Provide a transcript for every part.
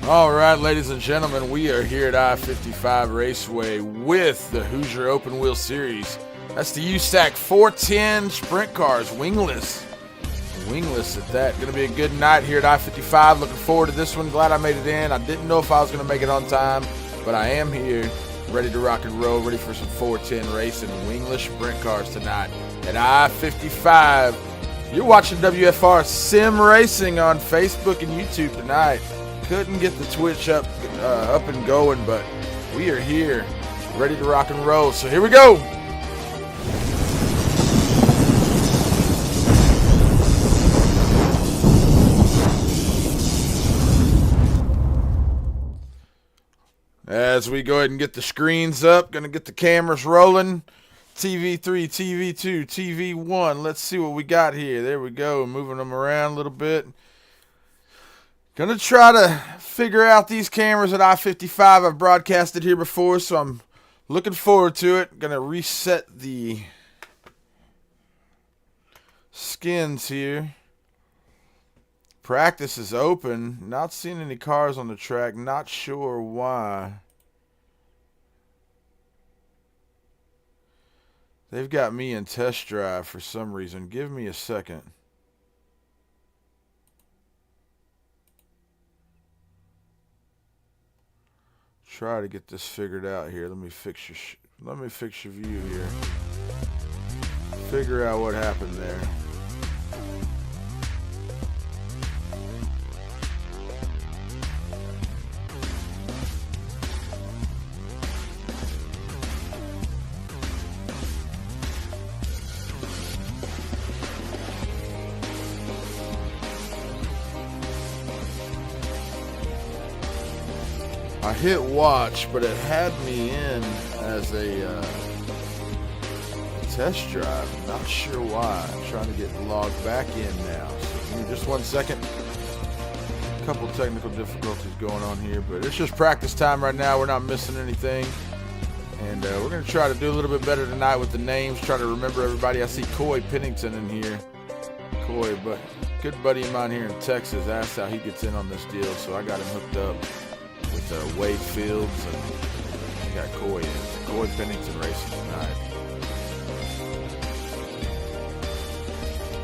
All right, ladies and gentlemen, we are here at I-55 Raceway with the Hoosier Open Wheel Series. That's the USAC 410 sprint cars, wingless. Wingless at that. Going to be a good night here at I-55. Looking forward to this one. Glad I made it in. I didn't know if I was going to make it on time, but I am here, ready to rock and roll, ready for some 410 racing, wingless sprint cars tonight at I-55. You're watching WFR Sim Racing on Facebook and YouTube tonight. Couldn't get the Twitch up and going, but we are here, ready to rock and roll. So here we go. As we go ahead and get the screens up, gonna get the cameras rolling. TV3, TV2, TV1. Let's see what we got here. There we go. Moving them around a little bit. Gonna try to figure out these cameras at I-55. I've broadcasted here before, so I'm looking forward to it. Gonna reset the skins here. Practice is open. Not seeing any cars on the track. Not sure why. They've got me in test drive for some reason. Give me a second. Try to get this figured out here. Let me fix your view here. Figure out what happened there. I hit watch, but it had me in as a test drive. Not sure why. I'm trying to get logged back in now. So give me just 1 second. A couple technical difficulties going on here, but it's just practice time right now. We're not missing anything. And we're going to try to do a little bit better tonight with the names. Try to remember everybody. I see Coy Pennington in here. Coy, but good buddy of mine here in Texas asked how he gets in on this deal, so I got him hooked up with Wade Fields, and I got Coy in. Coy Pennington racing tonight.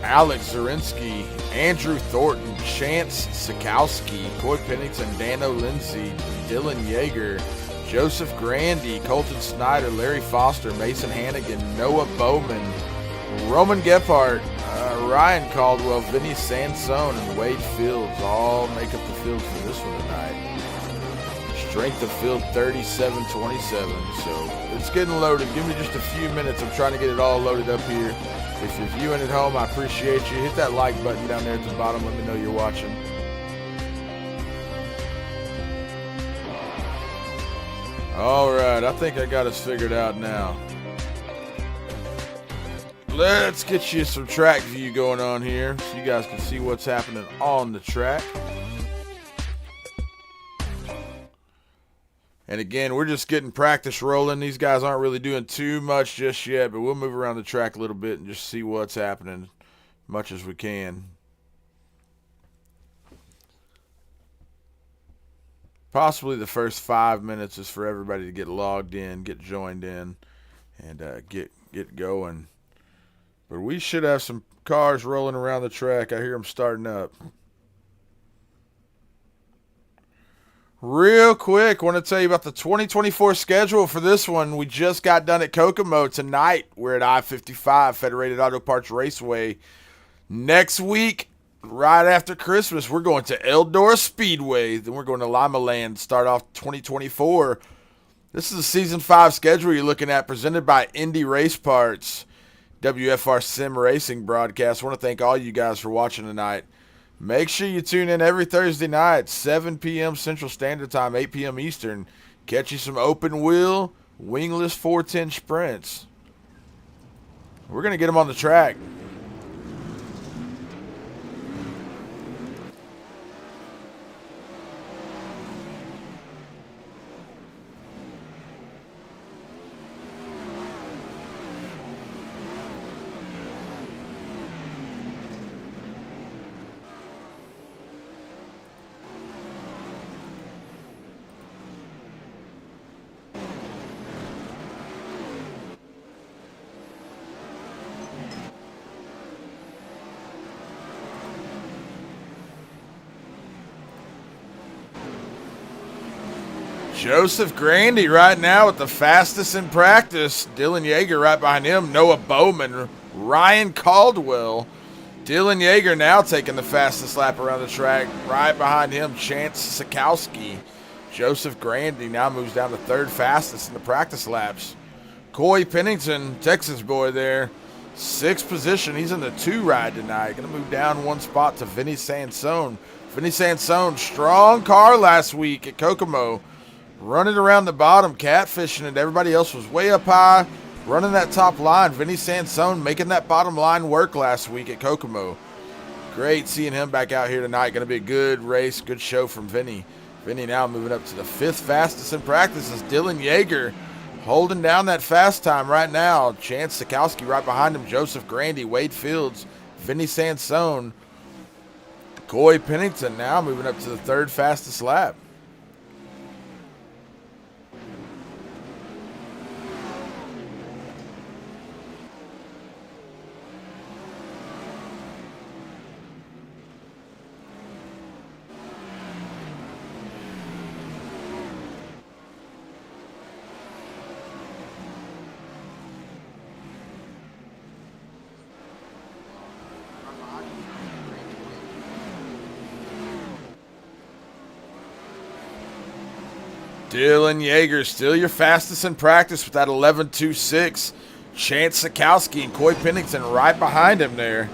Alex Zarinsky, Andrew Thornton, Chance Sikowski, Coy Pennington, Dano Lindsay, Dylan Yeager, Joseph Grandy, Colton Snyder, Larry Foster, Mason Hannigan, Noah Bowman, Roman Gephardt, Ryan Caldwell, Vinny Sansone, and Wade Fields all make up the field for this one tonight. Strength of field 37-27, so it's getting loaded. Give me just a few minutes. I'm trying to get it all loaded up here. If you're viewing at home, I appreciate you. Hit that like button down there at the bottom. Let me know you're watching. All right, I think I got us figured out now. Let's get you some track view going on here so you guys can see what's happening on the track. And again, we're just getting practice rolling. These guys aren't really doing too much just yet, but we'll move around the track a little bit and just see what's happening as much as we can. Possibly the first 5 minutes is for everybody to get logged in, get joined in, and get going. But we should have some cars rolling around the track. I hear them starting up. Real quick, I want to tell you about the 2024 schedule for this one. We just got done at Kokomo. Tonight, we're at I-55, Federated Auto Parts Raceway. Next week, right after Christmas, we're going to Eldora Speedway. Then we're going to Lima Land, start off 2024. This is a Season 5 schedule you're looking at, presented by Indy Race Parts, WFR Sim Racing broadcast. I want to thank all you guys for watching tonight. Make sure you tune in every Thursday night, 7 p.m. Central Standard Time, 8 p.m. Eastern. Catch you some open wheel, wingless 410 sprints. We're going to get them on the track. Joseph Grandy right now with the fastest in practice. Dylan Yeager right behind him. Noah Bowman, Ryan Caldwell. Dylan Yeager now taking the fastest lap around the track. Right behind him, Chance Sikowski. Joseph Grandy now moves down to third fastest in the practice laps. Coy Pennington, Texas boy there, sixth position. He's in the 2 ride tonight. Going to move down one spot to Vinny Sansone. Vinny Sansone, strong car last week at Kokomo. Running around the bottom, catfishing it. Everybody else was way up high, running that top line. Vinny Sansone making that bottom line work last week at Kokomo. Great seeing him back out here tonight. Going to be a good race, good show from Vinny. Vinny now moving up to the 5th fastest in practice is Dylan Yeager, holding down that fast time right now. Chance Sikowski right behind him. Joseph Grandy, Wade Fields, Vinny Sansone. Coy Pennington now moving up to the 3rd fastest lap. Dylan Yeager, still your fastest in practice with that 11.26. Chance Sikowski and Coy Pennington right behind him there.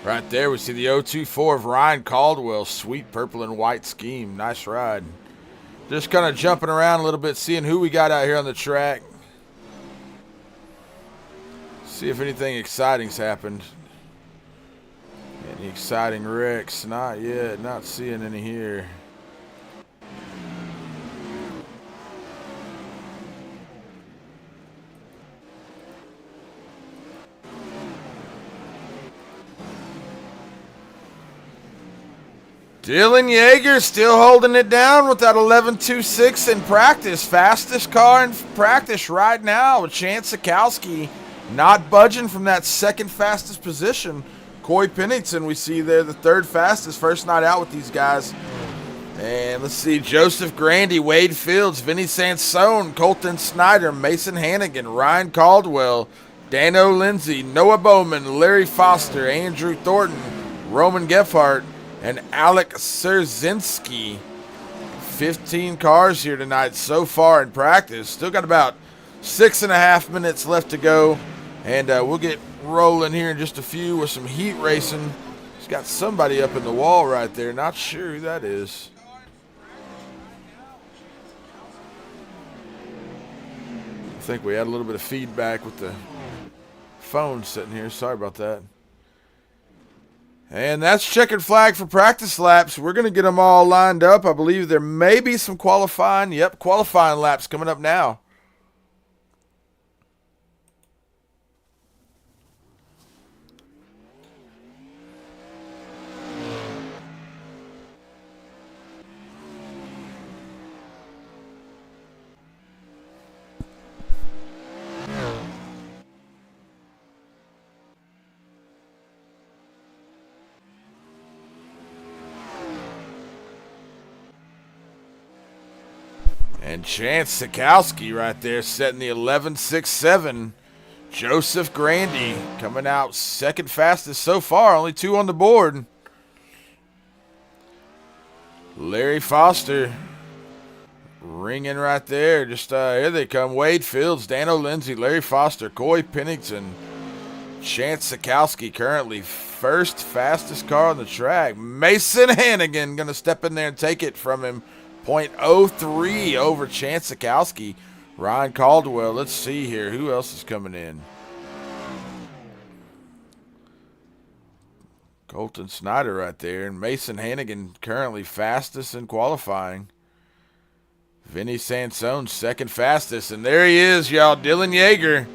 Right there, we see the 024 of Ryan Caldwell. Sweet purple and white scheme. Nice ride. Just kind of jumping around a little bit, seeing who we got out here on the track. See if anything exciting's happened. Any exciting wrecks? Not yet. Not seeing any here. Dylan Yeager still holding it down with that 11.26 in practice. Fastest car in practice right now with Chance Sikowski not budging from that 2nd fastest position. Coy Pennington, we see there, the 3rd fastest. First night out with these guys. And let's see, Joseph Grandy, Wade Fields, Vinny Sansone, Colton Snyder, Mason Hannigan, Ryan Caldwell, Dano Lindsay, Noah Bowman, Larry Foster, Andrew Thornton, Roman Gephardt, and Alec Szerzinski. 15 cars here tonight so far in practice. Still got about 6.5 minutes left to go. And we'll get rolling here in just a few with some heat racing. He's got somebody up in the wall right there. Not sure who that is. I think we had a little bit of feedback with the phone sitting here. Sorry about that. And that's checkered flag for practice laps. We're going to get them all lined up. I believe there may be some qualifying. Yep, qualifying laps coming up now. And Chance Sikowski right there setting the 11.67. Joseph Grandy coming out 2nd fastest so far. Only 2 on the board. Larry Foster ringing right there. Just here they come. Wade Fields, Dano Lindsay, Larry Foster, Coy Pennington, Chance Sikowski currently first fastest car on the track. Mason Hannigan going to step in there and take it from him. .03 over Chance Sikowski. Ryan Caldwell, let's see here. Who else is coming in? Colton Snyder right there. And Mason Hannigan currently fastest in qualifying. Vinny Sansone second fastest. And there he is, y'all. Dylan Yeager.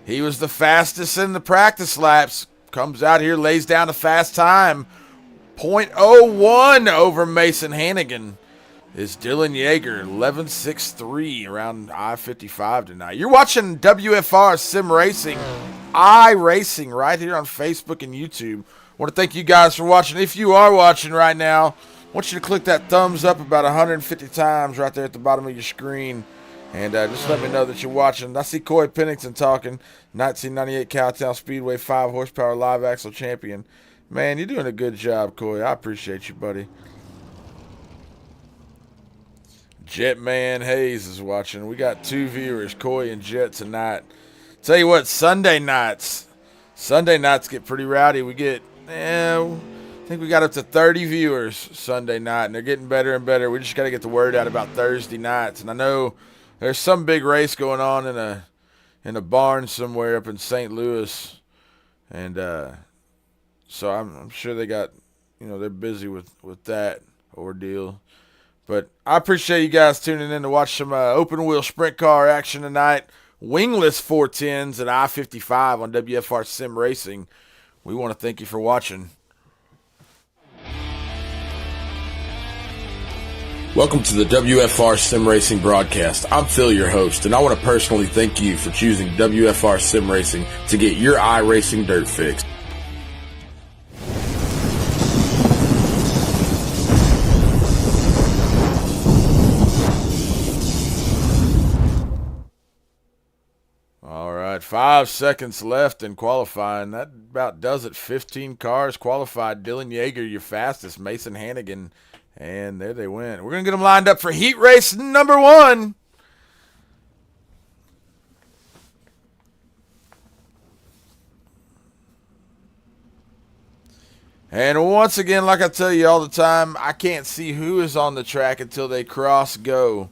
He was the fastest in the practice laps. Comes out here, lays down a fast time. .01 over Mason Hannigan is Dylan Yeager. 11.63 around I-55 tonight. You're watching WFR Sim Racing, iRacing right here on Facebook and YouTube. I want to thank you guys for watching. If you are watching right now, I want you to click that thumbs up about 150 times right there at the bottom of your screen. And just let me know that you're watching. I see Coy Pennington talking. 1998 Cowtown Speedway 5 horsepower live axle champion. Man, you're doing a good job, Coy. I appreciate you, buddy. Jetman Hayes is watching. We got 2 viewers, Coy and Jet, tonight. Tell you what, Sunday nights get pretty rowdy. We get, I think we got up to 30 viewers Sunday night, and they're getting better and better. We just got to get the word out about Thursday nights. And I know there's some big race going on in a barn somewhere up in St. Louis, and so I'm sure they got, they're busy with that ordeal. But I appreciate you guys tuning in to watch some open wheel sprint car action tonight. Wingless 410s at I-55 on WFR Sim Racing. We want to thank you for watching. Welcome to the WFR Sim Racing broadcast. I'm Phil, your host, and I want to personally thank you for choosing WFR Sim Racing to get your iRacing dirt fix. All right, 5 seconds left in qualifying. That about does it. 15 cars qualified. Dylan Yeager, your fastest. Mason Hannigan. And there they went. We're going to get them lined up for heat race number 1. And once again, like I tell you all the time, I can't see who is on the track until they cross go.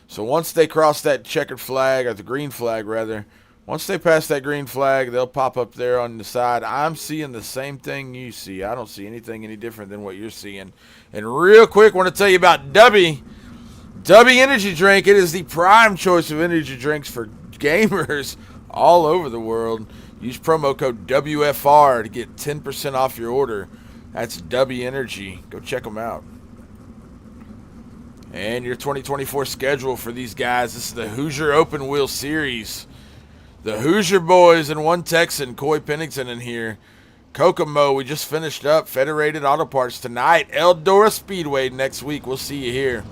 So once they cross that checkered flag, or the green flag rather, once they pass that green flag, they'll pop up there on the side. I'm seeing the same thing you see. I don't see anything any different than what you're seeing. And real quick, I want to tell you about Dubby. Dubby Energy Drink. It is the prime choice of energy drinks for gamers all over the world. Use promo code WFR to get 10% off your order. That's Dubby Energy. Go check them out. And your 2024 schedule for these guys. This is the Hoosier Open Wheel Series. The Hoosier boys and one Texan, Coy Pennington, in here. Kokomo, we just finished up. Federated Auto Parts tonight. Eldora Speedway next week. We'll see you here.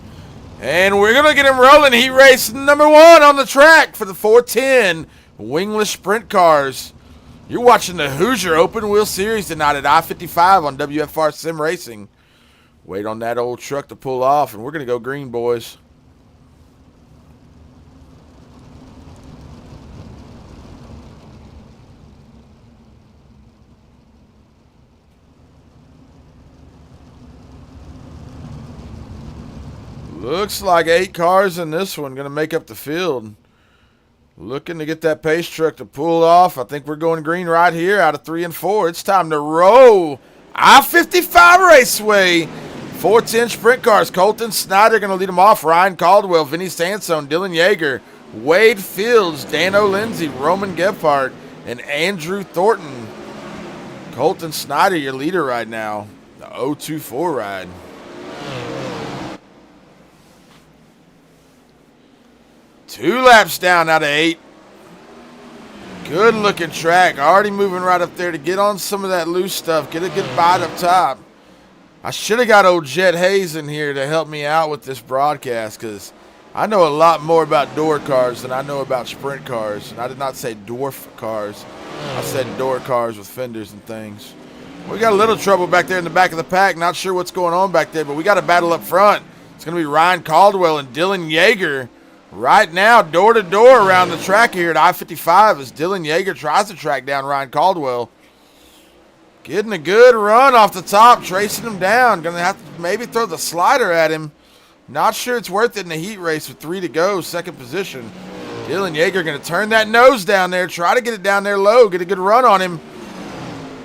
And we're going to get him rolling. Heat race number 1 on the track for the 410 wingless sprint cars. You're watching the Hoosier Open Wheel Series tonight at I-55 on WFR Sim Racing. Wait on that old truck to pull off, and we're going to go green, boys. Looks like 8 cars in this one going to make up the field. Looking to get that pace truck to pull off. I think we're going green right here out of 3 and 4. It's time to roll. I-55 Raceway. 410 sprint cars. Colton Snyder going to lead them off. Ryan Caldwell, Vinny Sansone, Dylan Yeager, Wade Fields, Dano Lindsay, Roman Gebhardt, and Andrew Thornton. Colton Snyder, your leader right now. The 024 ride. Two laps down out of 8. Good looking track. Already moving right up there to get on some of that loose stuff. Get a good bite up top. I should have got old Jet Hayes in here to help me out with this broadcast, because I know a lot more about door cars than I know about sprint cars. And I did not say dwarf cars. I said door cars with fenders and things. We got a little trouble back there in the back of the pack. Not sure what's going on back there, but we got a battle up front. It's going to be Ryan Caldwell and Dylan Yeager Right now, door to door around the track here at I-55 as Dylan Yeager tries to track down Ryan Caldwell. Getting a good run off the top, tracing him down. Going to have to maybe throw the slider at him. Not sure it's worth it in the heat race with 3 to go, second position. Dylan Yeager going to turn that nose down there, try to get it down there low, get a good run on him.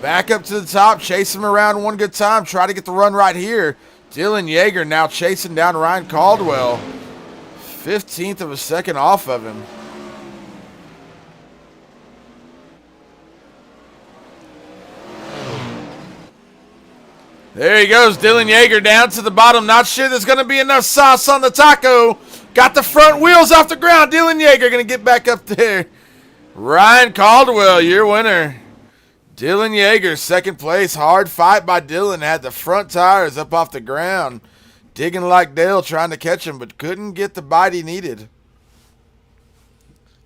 Back up to the top, chase him around one good time, try to get the run right here. Dylan Yeager now chasing down Ryan Caldwell. 15th of a second off of him. There he goes, Dylan Yeager down to the bottom. Not sure there's going to be enough sauce on the taco. Got the front wheels off the ground. Dylan Yeager going to get back up there. Ryan Caldwell, your winner. Dylan Yeager, second place. Hard fight by Dylan. Had the front tires up off the ground. Digging like Dale, trying to catch him, but couldn't get the bite he needed.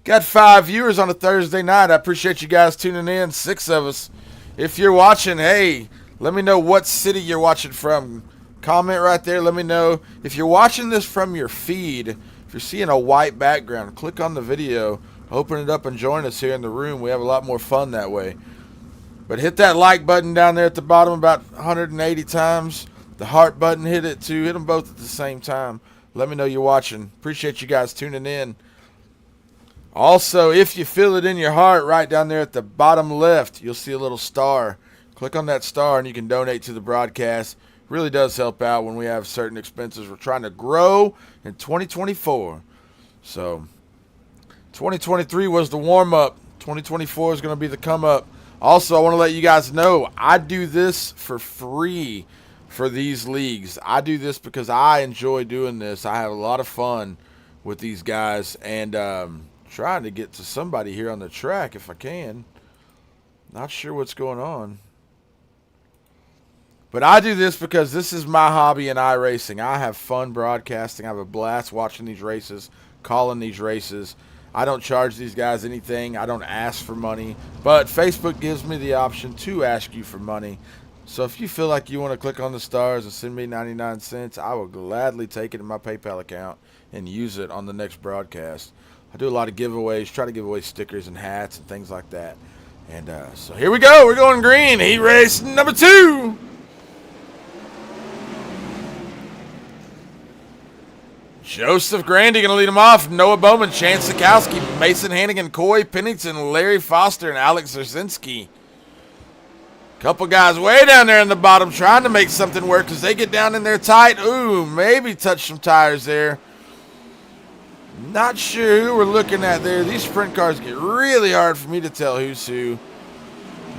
Got 5 viewers on a Thursday night. I appreciate you guys tuning in, 6 of us. If you're watching, hey, let me know what city you're watching from. Comment right there. Let me know. If you're watching this from your feed, if you're seeing a white background, click on the video, open it up, and join us here in the room. We have a lot more fun that way. But hit that like button down there at the bottom about 180 times. The heart button, hit it too. Hit them both at the same time. Let me know you're watching. Appreciate you guys tuning in. Also, if you feel it in your heart, right down there at the bottom left, you'll see a little star. Click on that star and you can donate to the broadcast. Really does help out when we have certain expenses. We're trying to grow in 2024. So, 2023 was the warm-up. 2024 is going to be the come-up. Also, I want to let you guys know, I do this for free for these leagues. I do this because I enjoy doing this. I have a lot of fun with these guys, and trying to get to somebody here on the track if I can. Not sure what's going on. But I do this because this is my hobby in iRacing. I have fun broadcasting. I have a blast watching these races, calling these races. I don't charge these guys anything. I don't ask for money. But Facebook gives me the option to ask you for money. So if you feel like you want to click on the stars and send me 99 cents, I will gladly take it in my PayPal account and use it on the next broadcast. I do a lot of giveaways, try to give away stickers and hats and things like that. And so here we go. We're going green. Heat race number 2. Joseph Grandy going to lead him off. Noah Bowman, Chance Sikowski, Mason Hannigan, Coy Pennington, Larry Foster, and Alex Zerzinski. Couple guys way down there in the bottom trying to make something work because they get down in there tight. Ooh, maybe touch some tires there. Not sure who we're looking at there. These sprint cars get really hard for me to tell who's who.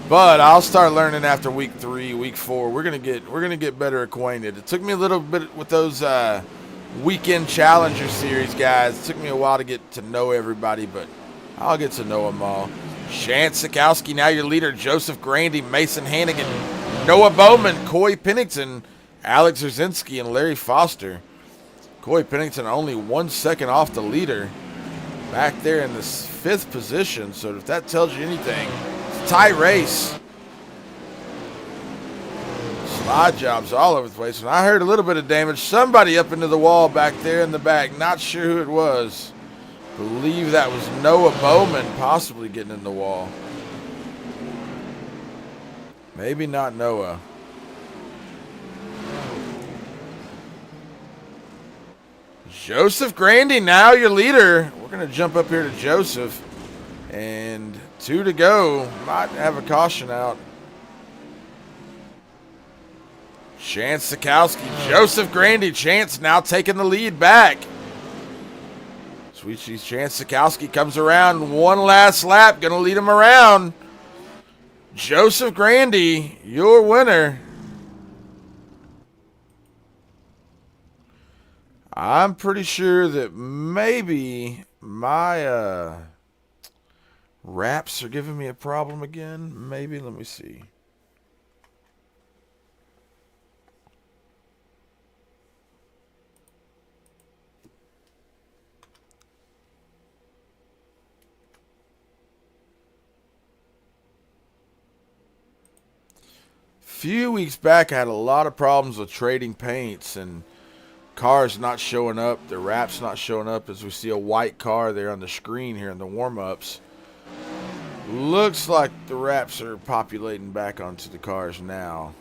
But I'll start learning after week 3, week 4. We're gonna get better acquainted. It took me a little bit with those weekend Challenger Series guys. It took me a while to get to know everybody, but I'll get to know them all. Chance Sikowski, now your leader. Joseph Grandy, Mason Hannigan, Noah Bowman, Coy Pennington, Alex Zerzinski, and Larry Foster. Coy Pennington only 1 second off the leader. Back there in the 5th position, so if that tells you anything, it's a tight race. Slide jobs all over the place. And I heard a little bit of damage. Somebody up into the wall back there in the back. Not sure who it was. Believe that was Noah Bowman possibly getting in the wall. Maybe not Noah. Joseph Grandy, now your leader. We're going to jump up here to Joseph. And 2 to go. Might have a caution out. Chance Sikowski, Joseph Grandy. Chance now taking the lead back. Sweet Cheese Chance Sikowski comes around. One last lap. Going to lead him around. Joseph Grandy, your winner. I'm pretty sure that maybe my wraps are giving me a problem again. Maybe. Let me see. Few weeks back, I had a lot of problems with trading paints, and Car's not showing up. The wrap's not showing up as we see a white car there on the screen here in the warm-ups. Looks like the wraps are populating back onto the cars now.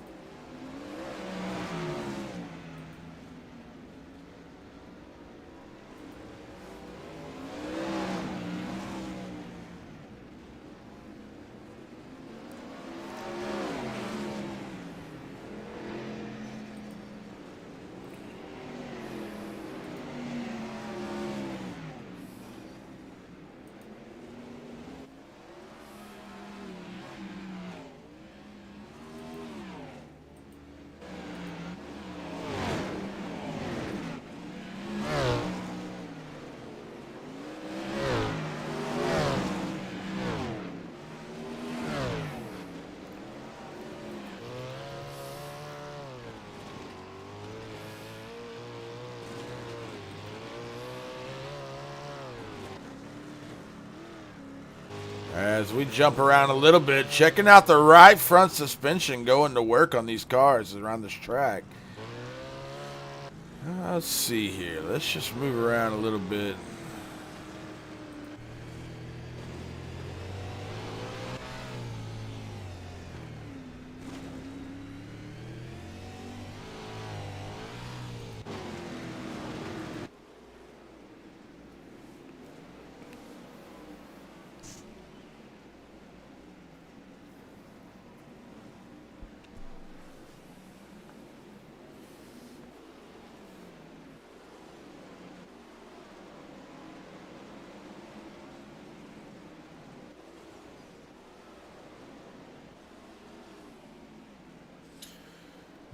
As we jump around a little bit, checking out the right front suspension going to work on these cars around this track. Let's see here. Let's just move around a little bit.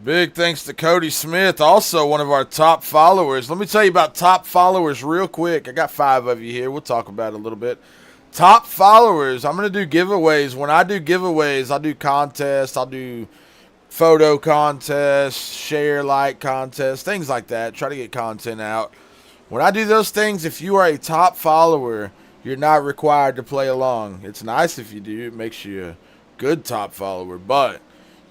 Big thanks to Cody Smith, also one of our top followers. Let me tell you about top followers real quick. I got 5 of you here. We'll talk about it a little bit. Top followers, I'm going to do giveaways. When I do giveaways, I'll do contests. I'll do photo contests, share, like contests, things like that. Try to get content out. When I do those things, if you are a top follower, you're not required to play along. It's nice if you do. It makes you a good top follower, but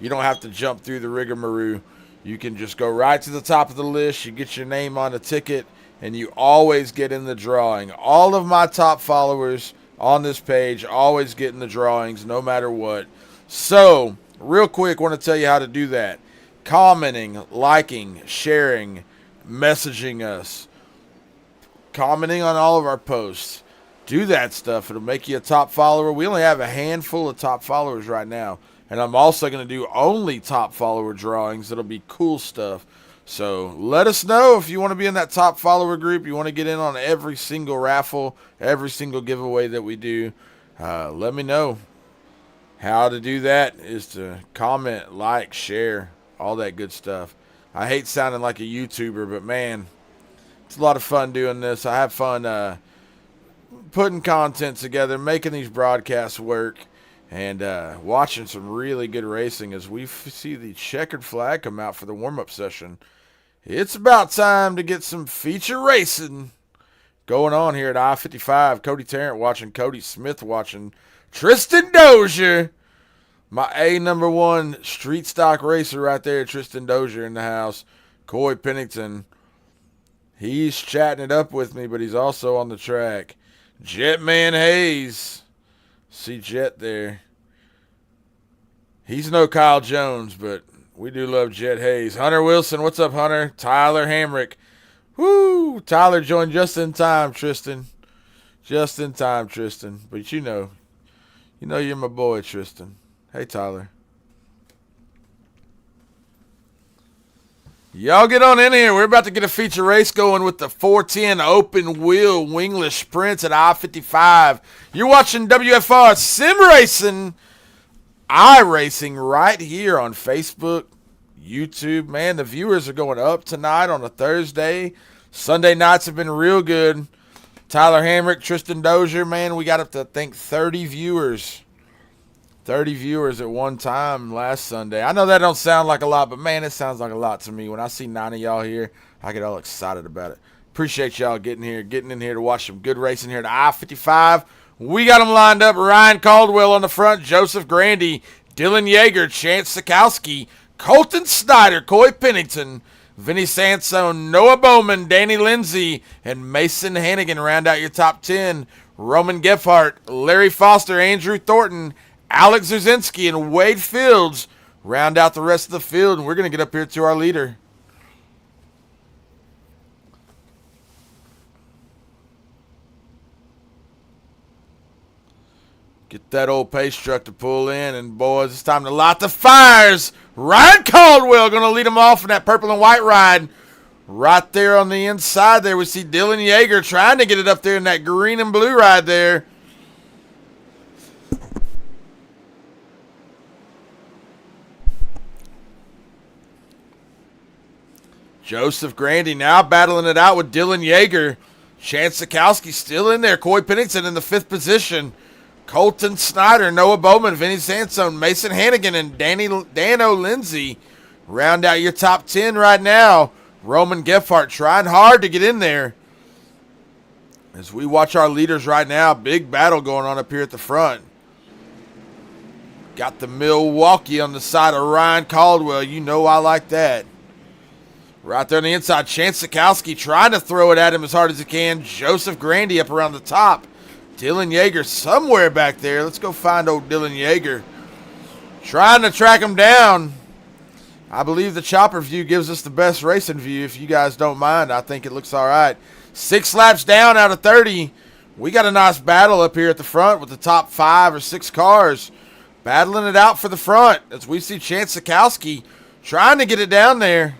you don't have to jump through the rigmarole. You can just go right to the top of the list. You get your name on a ticket, and you always get in the drawing. All of my top followers on this page always get in the drawings no matter what. So, real quick, I want to tell you how to do that. Commenting, liking, sharing, messaging us, commenting on all of our posts. Do that stuff. It'll make you a top follower. We only have a handful of top followers right now. And I'm also going to do only top follower drawings. It'll be cool stuff. So let us know if you want to be in that top follower group. You want to get in on every single raffle, every single giveaway that we do. Let me know. How to do that is to comment, like, share, all that good stuff. I hate sounding like a YouTuber, but man, it's a lot of fun doing this. I have fun putting content together, making these broadcasts work. And watching some really good racing as we see the checkered flag come out for the warm-up session. It's about time to get some feature racing going on here at I-55. Cody Tarrant watching, Cody Smith watching, Tristan Dozier, my #1 street stock racer right there, Tristan Dozier in the house. Coy Pennington, he's chatting it up with me, but he's also on the track. Jetman Hayes. See Jet there. He's no Kyle Jones, but we do love Jet Hayes. Hunter Wilson, what's up, Hunter? Tyler Hamrick. Woo! Tyler joined just in time, Tristan. Just in time, Tristan. But you know you're my boy, Tristan. Hey, Tyler. Y'all get on in here. We're about to get a feature race going with the 410 open wheel wingless sprints at I-55. You're watching WFR Sim Racing, iRacing right here on Facebook, YouTube. Man, the viewers are going up tonight on a Thursday. Sunday nights have been real good. Tyler Hamrick, Tristan Dozier, man, we got up to, I think, 30 viewers. 30 viewers at one time last Sunday. I know that don't sound like a lot, but man, it sounds like a lot to me. When I see 9 of y'all here, I get all excited about it. Appreciate y'all getting in here to watch some good racing here at I-55. We got them lined up. Ryan Caldwell on the front, Joseph Grandy, Dylan Yeager, Chance Sikowski, Colton Snyder, Coy Pennington, Vinny Sansone, Noah Bowman, Danny Lindsay, and Mason Hannigan round out your top 10. Roman Gephardt, Larry Foster, Andrew Thornton, Alex Zerzinski, and Wade Fields round out the rest of the field. And we're going to get up here to our leader. Get that old pace truck to pull in, and boys, it's time to light the fires. Ryan Caldwell going to lead them off in that purple and white ride. Right there on the inside there, we see Dylan Yeager trying to get it up there in that green and blue ride there. Joseph Grandy now battling it out with Dylan Yeager. Chance Sikowski still in there. Coy Pennington in the 5th position. Colton Snyder, Noah Bowman, Vinny Sansone, Mason Hannigan, and Dano Lindsay round out your top 10 right now. Roman Gephardt trying hard to get in there. As we watch our leaders right now, big battle going on up here at the front. Got the Milwaukee on the side of Ryan Caldwell. You know I like that. Right there on the inside, Chance Sikowski trying to throw it at him as hard as he can. Joseph Grandy up around the top. Dylan Yeager somewhere back there. Let's go find old Dylan Yeager. Trying to track him down. I believe the chopper view gives us the best racing view. If you guys don't mind, I think it looks all right. 6 laps down out of 30. We got a nice battle up here at the front with the top 5 or 6 cars. Battling it out for the front as we see Chance Sikowski trying to get it down there.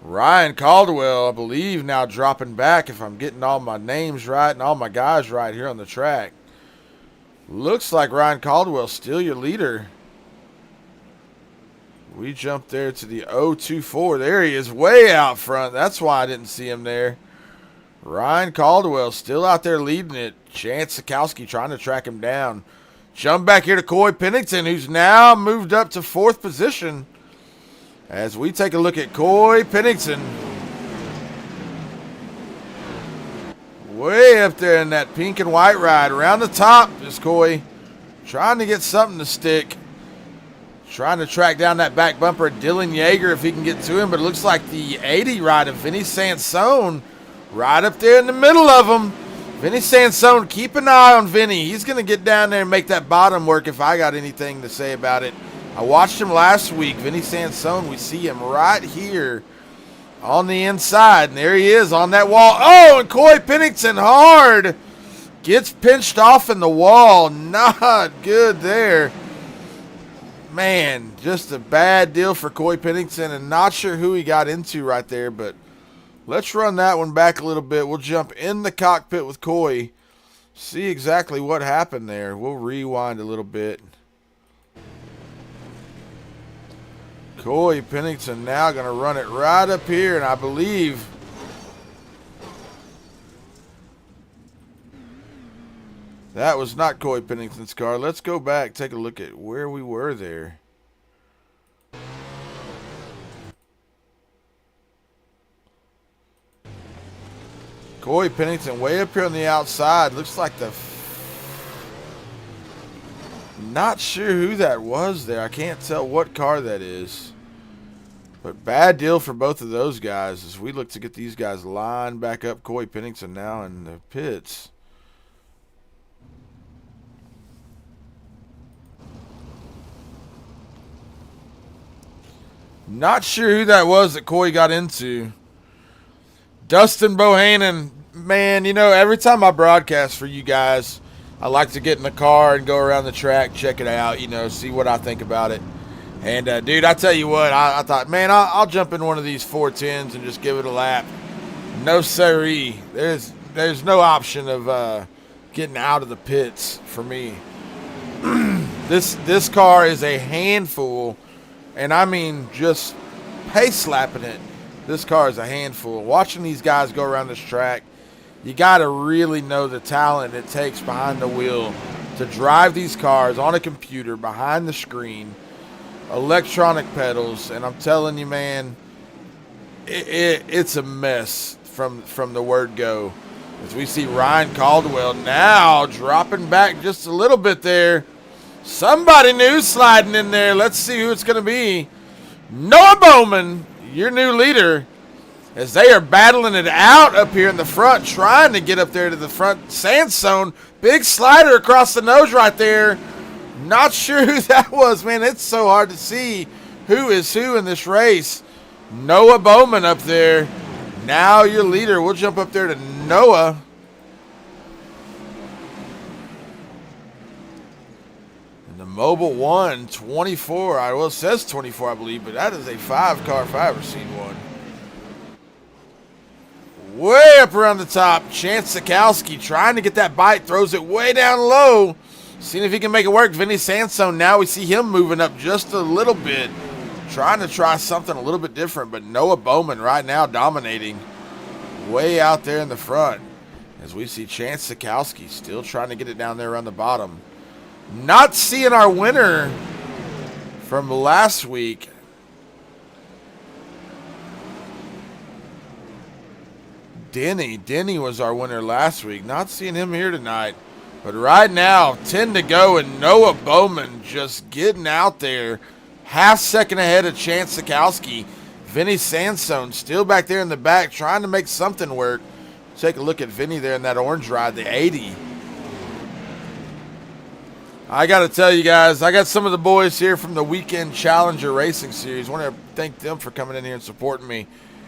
Ryan Caldwell, I believe, now dropping back if I'm getting all my names right and all my guys right here on the track. Looks like Ryan Caldwell's still your leader. We jump there to the 024. There he is, way out front. That's why I didn't see him there. Ryan Caldwell still out there leading it. Chance Sikowski trying to track him down. Jump back here to Coy Pennington, who's now moved up to 4th position. As we take a look at Coy Pennington. Way up there in that pink and white ride. Around the top is Coy. Trying to get something to stick. Trying to track down that back bumper of Dylan Yeager if he can get to him. But it looks like the 80 ride of Vinny Sansone right up there in the middle of them. Vinny Sansone, keep an eye on Vinny. He's going to get down there and make that bottom work if I got anything to say about it. I watched him last week. Vinny Sansone, we see him right here on the inside. And there he is on that wall. Oh, and Coy Pennington hard. Gets pinched off in the wall. Not good there. Man, just a bad deal for Coy Pennington, and not sure who he got into right there, but let's run that one back a little bit. We'll jump in the cockpit with Coy, see exactly what happened there. We'll rewind a little bit. Coy Pennington now going to run it right up here, and I believe that was not Coy Pennington's car. Let's go back, take a look at where we were there. Coy Pennington way up here on the outside. Looks like not sure who that was there. I can't tell what car that is. But bad deal for both of those guys as we look to get these guys lined back up. Coy Pennington now in the pits. Not sure who that was that Coy got into. Dustin Bohannon, man, you know, every time I broadcast for you guys, I like to get in the car and go around the track, check it out, you know, see what I think about it. And, dude, I tell you what, I thought, man, I'll jump in one of these 410s and just give it a lap. No siree. There's no option of getting out of the pits for me. This car is a handful. And I mean, just pace slapping it. This car is a handful. Watching these guys go around this track, you got to really know the talent it takes behind the wheel to drive these cars on a computer behind the screen, electronic pedals, and I'm telling you, man, it's a mess from the word go. As we see Ryan Caldwell now dropping back just a little bit there. Somebody new sliding in there. Let's see who it's going to be. Noah Bowman, your new leader, as they are battling it out up here in the front, trying to get up there to the front sand zone. Big slider across the nose right there. Not sure who that was, man. It's so hard to see who is who in this race. Noah Bowman up there. Now your leader. We'll jump up there to Noah. And the Mobile 1, 24. Well, it says 24, I believe, but that is a 5-car if I ever seen one. Way up around the top, Chance Sikowski trying to get that bite, throws it way down low. Seeing if he can make it work. Vinny Sansone, now we see him moving up just a little bit. Trying to try something a little bit different, but Noah Bowman right now dominating. Way out there in the front. As we see Chance Sikowski still trying to get it down there around the bottom. Not seeing our winner from last week. Denny was our winner last week. Not seeing him here tonight. But right now, 10 to go, and Noah Bowman just getting out there. Half second ahead of Chance Sikowski. Vinny Sansone still back there in the back trying to make something work. Take a look at Vinny there in that orange ride, the 80. I got to tell you guys, I got some of the boys here from the Weekend Challenger Racing Series. I want to thank them for coming in here and supporting me.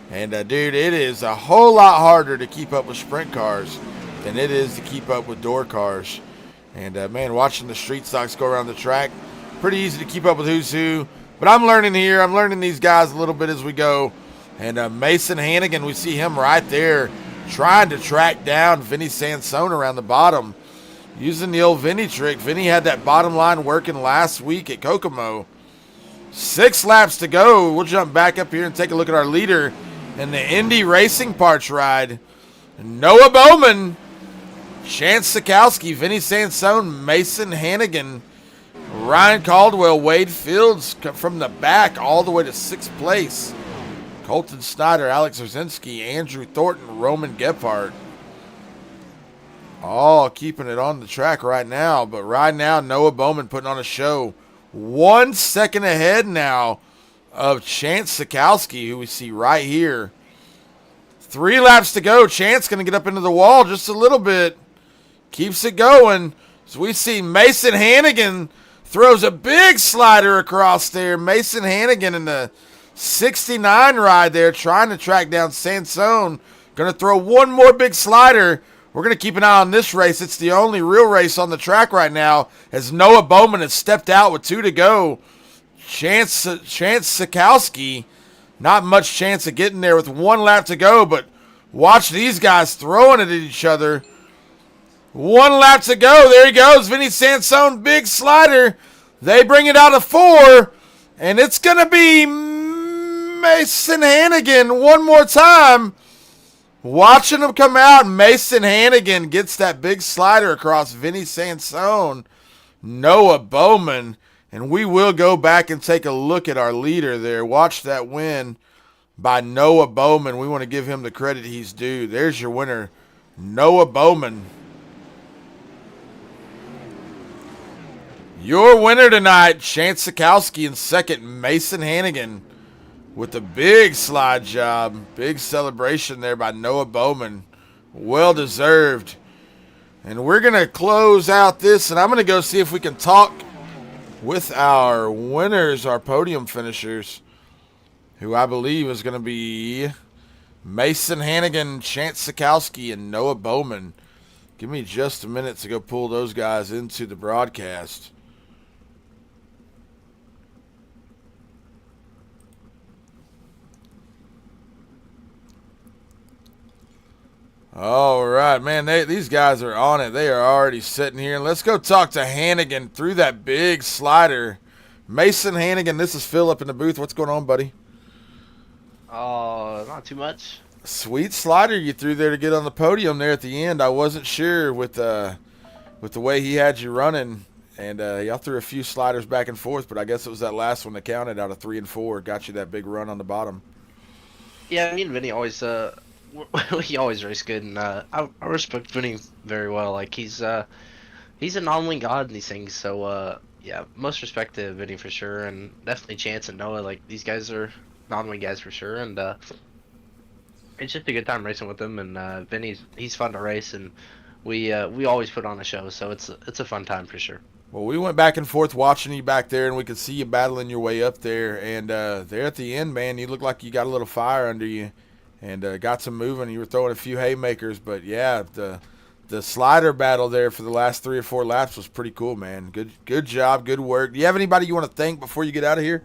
And, dude, it is a whole lot harder to keep up with sprint cars than it is to keep up with door cars. And, man, watching the street stocks go around the track, pretty easy to keep up with who's who. But I'm learning here. I'm learning these guys a little bit as we go. And Mason Hannigan, we see him right there trying to track down Vinny Sansone around the bottom. Using the old Vinny trick. Vinny had that bottom line working last week at Kokomo. 6 laps to go. We'll jump back up here and take a look at our leader in the Indy Racing Parts ride. Noah Bowman, Chance Sikowski, Vinny Sansone, Mason Hannigan, Ryan Caldwell, Wade Fields from the back all the way to 6th place. Colton Snyder, Alex Orzynski, Andrew Thornton, Roman Gephardt. All keeping it on the track right now. But right now, Noah Bowman putting on a show. 1 second ahead now of Chance Sikowski, who we see right here. 3 laps to go. Chance going to get up into the wall just a little bit. Keeps it going. So we see Mason Hannigan throws a big slider across there. Mason Hannigan in the 69 ride there trying to track down Sansone. Going to throw one more big slider. We're going to keep an eye on this race. It's the only real race on the track right now as Noah Bowman has stepped out with 2 to go. Chance Sikowski, not much chance of getting there with 1 lap to go, but watch these guys throwing it at each other. 1 lap to go. There he goes. Vinny Sansone, big slider. They bring it out of 4, and it's going to be Mason Hannigan one more time. Watching him come out, Mason Hannigan gets that big slider across Vinny Sansone, Noah Bowman, and we will go back and take a look at our leader there. Watch that win by Noah Bowman. We want to give him the credit he's due. There's your winner, Noah Bowman. Your winner tonight, Chance Sikowski in second, Mason Hannigan with a big slide job. Big celebration there by Noah Bowman. Well deserved. And we're going to close out this, and I'm going to go see if we can talk with our winners, our podium finishers, who I believe is going to be Mason Hannigan, Chance Sikowski, and Noah Bowman. Give me just a minute to go pull those guys into the broadcast. All right, man, these guys are on it. They are already sitting here. Let's go talk to Hannigan through that big slider. Mason Hannigan, this is Phil up in the booth. What's going on, buddy? Not too much. Sweet slider you threw there to get on the podium there at the end. I wasn't sure with the way he had you running, and y'all threw a few sliders back and forth, but I guess it was that last one that counted out of 3 and 4. Got you that big run on the bottom. Yeah, me and Vinny always he always race good, and I respect Vinny very well. Like he's an on-wing god in these things. So yeah, most respect to Vinny for sure, and definitely Chance and Noah. Like these guys are non-wing guys for sure, and it's just a good time racing with them. And he's fun to race, and we always put on a show, so it's a fun time for sure. Well, we went back and forth watching you back there, and we could see you battling your way up there. And there at the end, man, you looked like you got a little fire under you, and got some moving. You were throwing a few haymakers, but yeah, the slider battle there for the last 3 or 4 laps was pretty cool, man. Good job, good work. Do you have anybody you want to thank before you get out of here?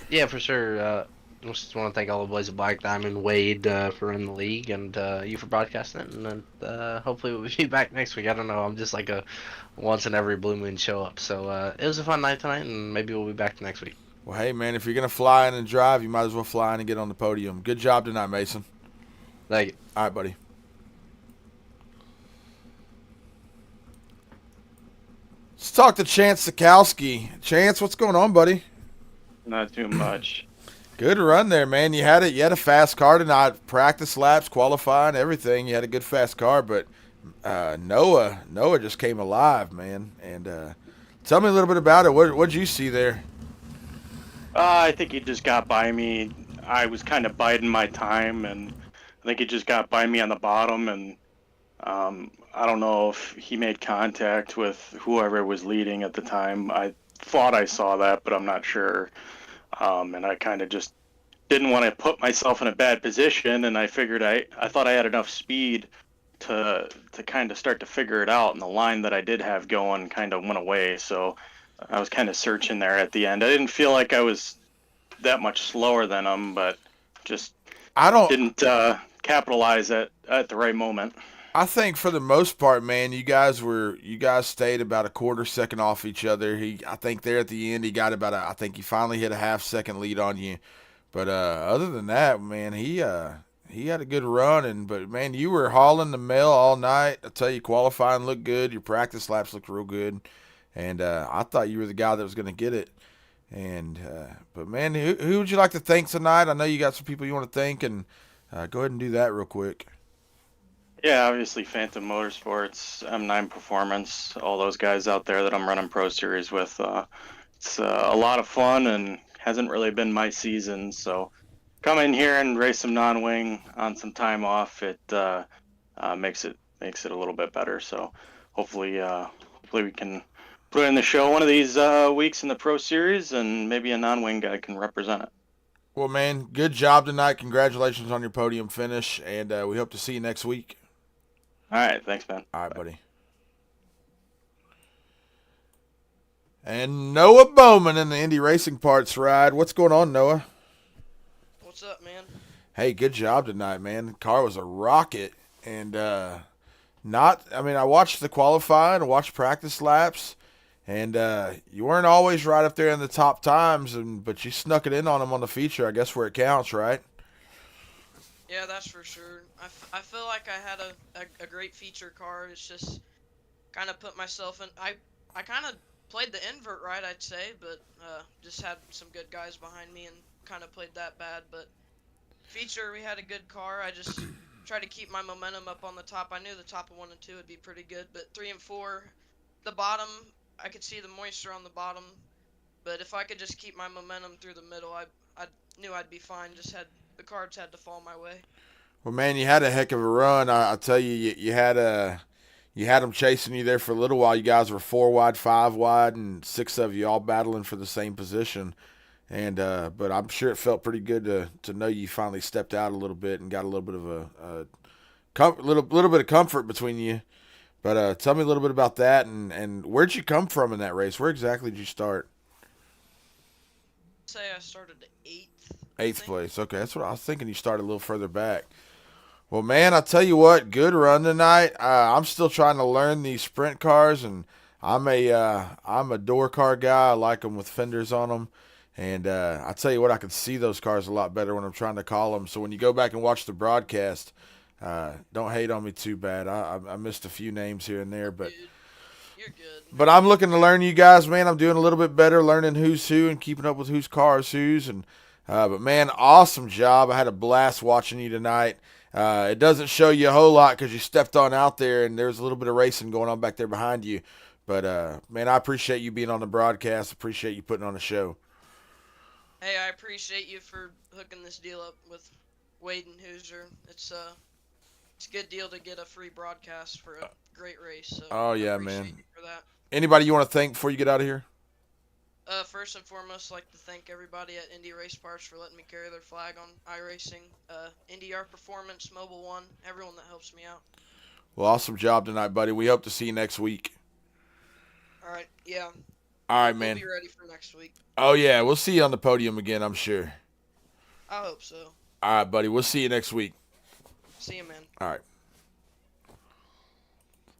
Yeah, for sure. Just want to thank all the boys at Black Diamond, Wade for running the league, and you for broadcasting it. And then hopefully we'll be back next week. I don't know. I'm just like a once in every blue moon show up. So it was a fun night tonight, and maybe we'll be back next week. Well, hey, man, if you're going to fly in and drive, you might as well fly in and get on the podium. Good job tonight, Mason. Thank you. All right, buddy. Let's talk to Chance Sikowski. Chance, what's going on, buddy? Not too much. Good run there, man. You had a fast car tonight. Practice laps, qualifying, everything. You had a good fast car, but Noah just came alive, man. And tell me a little bit about it. What'd you see there? I think he just got by me. I was kind of biding my time, and I think he just got by me on the bottom. And I don't know if he made contact with whoever was leading at the time. I thought I saw that, but I'm not sure. And I kind of just didn't want to put myself in a bad position, and I figured I thought I had enough speed to kind of start to figure it out, and the line that I did have going kind of went away, so I was kind of searching there at the end. I didn't feel like I was that much slower than him, but just didn't capitalize at the right moment. I think for the most part, man, you guys stayed about a quarter second off each other. I think there at the end he got I think he finally hit a half-second lead on you. But other than that, man, he had a good run, but man, you were hauling the mail all night. I tell you, qualifying looked good. Your practice laps looked real good, and I thought you were the guy that was going to get it. And but man, who would you like to thank tonight? I know you got some people you want to thank, and go ahead and do that real quick. Yeah, obviously Phantom Motorsports, M9 Performance, all those guys out there that I'm running Pro Series with. It's a lot of fun and hasn't really been my season, so come in here and race some non-wing on some time off. It makes it a little bit better. So hopefully we can put in the show one of these weeks in the Pro Series, and maybe a non-wing guy can represent it. Well, man, good job tonight. Congratulations on your podium finish, and we hope to see you next week. All right, thanks, man. All right, buddy. And Noah Bowman in the Indy Racing Parts ride. What's going on, Noah? What's up, man? Hey, good job tonight, man. The car was a rocket, and I watched the qualifying, watched practice laps, and you weren't always right up there in the top times, but you snuck it in on them on the feature, I guess, where it counts, right? Yeah, that's for sure. I feel like I had a great feature car. It's just kind of put myself in. I kind of played the invert right, I'd say, but just had some good guys behind me and kind of played that bad. But feature, we had a good car. I just tried to keep my momentum up on the top. I knew the top of 1 and 2 would be pretty good, but 3 and 4, the bottom, I could see the moisture on the bottom. But if I could just keep my momentum through the middle, I knew I'd be fine. Just had the cards had to fall my way. Well, man, you had a heck of a run. I'll tell you, you had them chasing you there for a little while. You guys were 4 wide, 5 wide, and 6 of you all battling for the same position. And but I'm sure it felt pretty good to know you finally stepped out a little bit and got a little bit of a little bit of comfort between you. But tell me a little bit about that, and where'd you come from in that race? Where exactly did you start? Say I started 8th. 8th place. Okay, that's what I was thinking. You started a little further back. Well, man, I'll tell you what, good run tonight. I'm still trying to learn these sprint cars, and I'm a door car guy. I like them with fenders on them. And I tell you what, I can see those cars a lot better when I'm trying to call them. So when you go back and watch the broadcast, don't hate on me too bad. I missed a few names here and there, but You're good. But I'm looking to learn you guys, man. I'm doing a little bit better, learning who's who and keeping up with whose car is whose. And but man, awesome job. I had a blast watching you tonight. It doesn't show you a whole lot because you stepped on out there and there's a little bit of racing going on back there behind you. But, man, I appreciate you being on the broadcast. Appreciate you putting on the show. Hey, I appreciate you for hooking this deal up with Wade and Hoosier. It's a good deal to get a free broadcast for a great race. So Oh, yeah, I appreciate man. you for that. Anybody you want to thank before you get out of here? First and foremost, I'd like to thank everybody at Indy Race Parts for letting me carry their flag on iRacing. Indy Art Performance, Mobile One, everyone that helps me out. Well, awesome job tonight, buddy. We hope to see you next week. All right, yeah. All right, We'll man. be ready for next week. Oh, yeah. We'll see you on the podium again, I'm sure. I hope so. All right, buddy. We'll see you next week. See you, man. All right.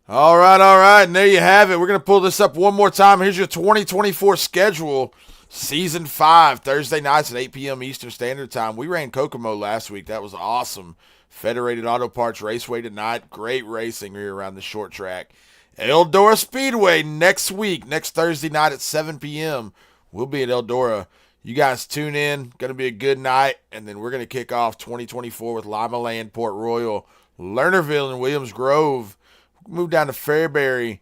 All right. And there you have it. We're going to pull this up one more time. Here's your 2024 schedule. Season 5, Thursday nights at 8 p.m. Eastern Standard Time. We ran Kokomo last week. That was awesome. Federated Auto Parts Raceway tonight. Great racing here around the short track. Eldora Speedway next week, next Thursday night at 7 p.m. We'll be at Eldora. You guys tune in. Going to be a good night. And then we're going to kick off 2024 with Lima Land, Port Royal, Lernerville, and Williams Grove. Move down to Fairbury,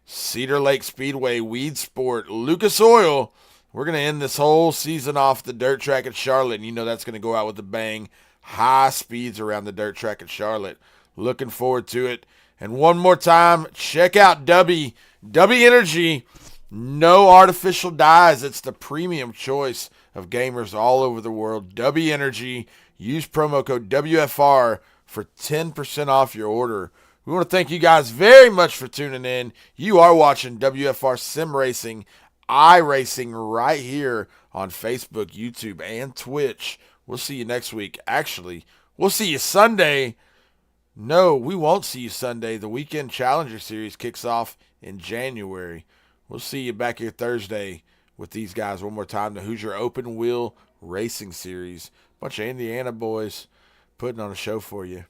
Cedar Lake Speedway, Weed Sport, Lucas Oil. We're going to end this whole season off the dirt track at Charlotte, and you know that's going to go out with a bang. High speeds around the dirt track at Charlotte. Looking forward to it. And one more time, check out W Energy. No artificial dyes. It's the premium choice of gamers all over the world. W Energy. Use promo code WFR for 10% off your order. We want to thank you guys very much for tuning in. You are watching WFR Sim Racing, iRacing right here on Facebook, YouTube, and Twitch. We'll see you next week. Actually, we'll see you Sunday. No, we won't see you Sunday. The Weekend Challenger Series kicks off in January. We'll see you back here Thursday with these guys one more time. The Hoosier Open Wheel Racing Series. Bunch of Indiana boys putting on a show for you.